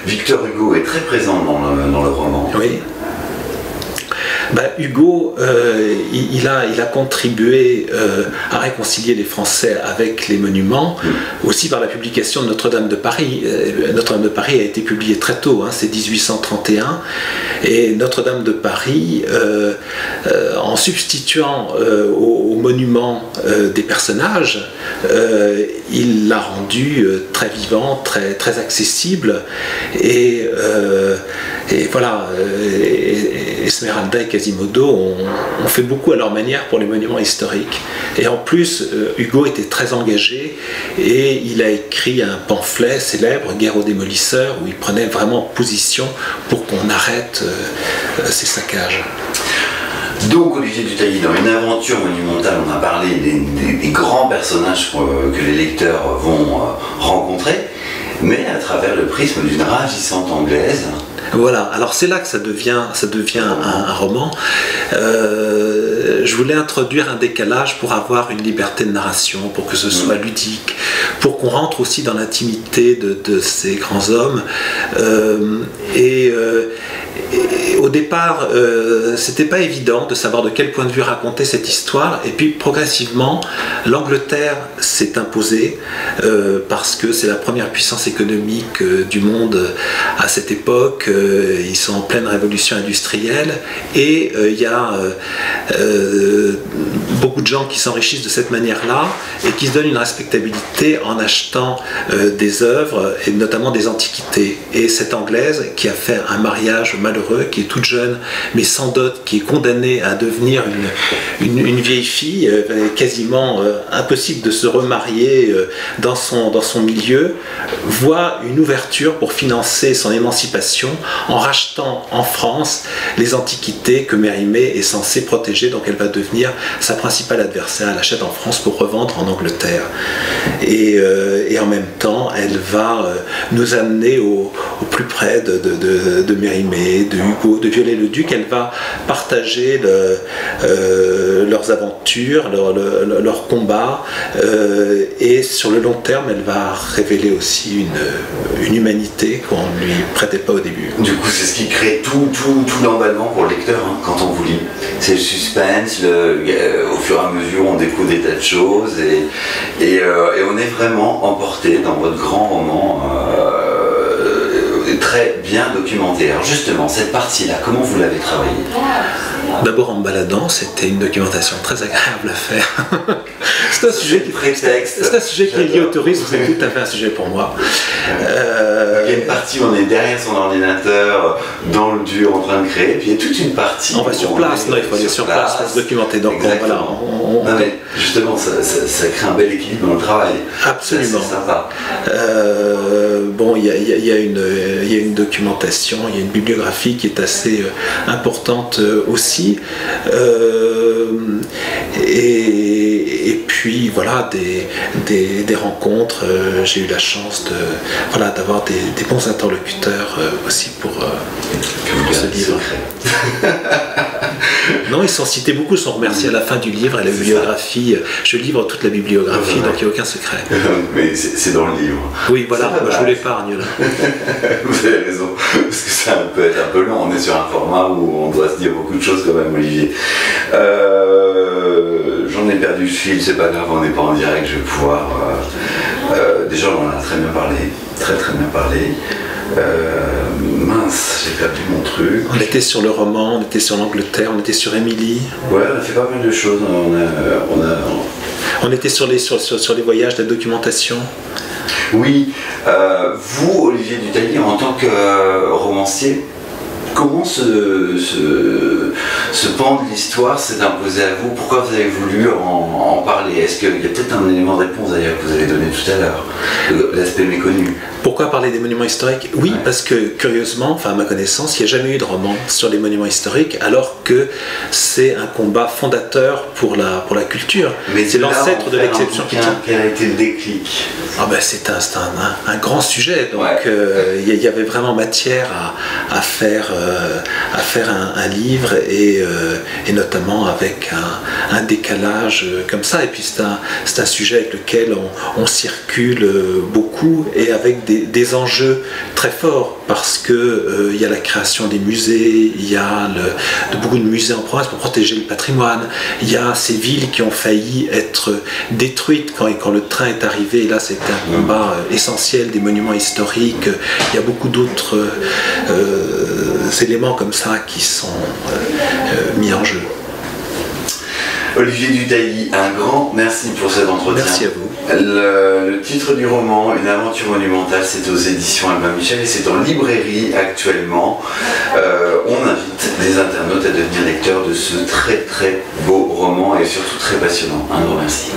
Victor Hugo est très présent dans le roman. Oui. Hugo, il a contribué à réconcilier les Français avec les monuments, aussi par la publication de Notre-Dame de Paris. Notre-Dame de Paris a été publiée très tôt, c'est 1831, et Notre-Dame de Paris, en substituant aux monuments des personnages, il l'a rendu très vivant, très accessible, et voilà, Esmeralda et Quasimodo ont fait beaucoup à leur manière pour les monuments historiques. Et en plus, Hugo était très engagé et il a écrit un pamphlet célèbre, Guerre aux démolisseurs, où il prenait vraiment position pour qu'on arrête ces saccages. Donc Olivier Dutailly, dans une aventure monumentale, on a parlé des grands personnages que les lecteurs vont rencontrer, mais à travers le prisme d'une ravissante Anglaise. Voilà, alors c'est là que ça devient un roman. Je voulais introduire un décalage pour avoir une liberté de narration, pour que ce soit ludique, pour qu'on rentre aussi dans l'intimité de ces grands hommes. Et au départ, c'était pas évident de savoir de quel point de vue raconter cette histoire, et puis progressivement, l'Angleterre s'est imposée parce que c'est la première puissance économique du monde à cette époque. Ils sont en pleine révolution industrielle, et il y a beaucoup de gens qui s'enrichissent de cette manière-là et qui se donnent une respectabilité en achetant des œuvres, et notamment des antiquités. Et cette Anglaise qui a fait un mariage malheureux, qui est toute jeune mais sans dot, qui est condamnée à devenir une vieille fille, quasiment impossible de se remarier dans son milieu, voit une ouverture pour financer son émancipation en rachetant en France les antiquités que Mérimée est censée protéger. Donc elle va devenir sa principale adversaire. Elle achète en France pour revendre en Angleterre, et en même temps elle va nous amener au plus près de Mérimée, de Hugo, de Viollet-le-Duc. Elle va partager leurs aventures, leurs combats, et sur le long terme elle va révéler aussi une humanité qu'on ne lui prêtait pas au début. Du coup, c'est ce qui crée tout l'emballement pour le lecteur quand on vous lit. C'est le suspense, au fur et à mesure on découvre des tas de choses, et on est vraiment emporté dans votre grand roman très bien documenté. Alors justement, cette partie-là, comment vous l'avez travaillée? D'abord en me baladant, c'était une documentation très agréable à faire. C'est un sujet qui est lié au tourisme, c'est tout à fait un sujet pour moi. Il y a une partie où on est derrière son ordinateur, dans le dur, en train de créer, puis il y a toute une partie. On va sur place, il faut aller sur place pour se documenter. Donc voilà, non, mais justement, ça crée un bel équilibre dans le travail. Absolument. C'est sympa. Bon, il y a une documentation, il y a une bibliographie qui est assez importante aussi. Et puis voilà, des rencontres. J'ai eu la chance d'avoir des bons interlocuteurs aussi pour ce livre. Non, ils sont cités beaucoup, ils sont remerciés à la fin du livre, et la bibliographie. Je livre toute la bibliographie, donc il n'y a aucun secret. Mais c'est dans le livre. Oui, voilà, je vous l'épargne là. Vous avez raison, parce que ça peut être un peu long. On est sur un format où on doit se dire beaucoup de choses quand même, Olivier. J'en ai perdu le fil, c'est pas grave, on n'est pas en direct, je vais pouvoir... déjà, on en a très bien parlé, très bien parlé. Mince, j'ai perdu mon truc. On était sur le roman, on était sur l'Angleterre, on était sur Émilie. Ouais, on a fait pas mal de choses. On était sur les voyages, la documentation. Oui. Vous, Olivier Dutailly, en tant que romancier, comment ce pan de l'histoire s'est imposé à vous? Pourquoi vous avez voulu en parler? Est-ce qu'il y a peut-être un élément de réponse d'ailleurs que vous avez donné tout à l'heure, l'aspect méconnu? Pourquoi parler des monuments historiques? Oui, ouais. Parce que curieusement, enfin à ma connaissance, il n'y a jamais eu de roman sur les monuments historiques, alors que c'est un combat fondateur pour la culture. Mais c'est l'ancêtre de l'exception qui tient. Quel a été le déclic? C'est un grand sujet, donc il y avait vraiment matière à faire un livre, et notamment avec un décalage comme ça. Et puis c'est un sujet avec lequel on circule beaucoup, et avec des des enjeux très forts parce que il y a la création des musées, il y a beaucoup de musées en province pour protéger le patrimoine, il y a ces villes qui ont failli être détruites quand le train est arrivé, et là c'était un combat essentiel des monuments historiques, il y a beaucoup d'autres éléments comme ça qui sont mis en jeu. Olivier Dutailly, un grand merci pour cet entretien. Merci à vous. Le titre du roman, Une aventure monumentale, c'est aux éditions Albin Michel et c'est en librairie actuellement. On invite les internautes à devenir lecteurs de ce très très beau roman et surtout très passionnant. Un grand merci.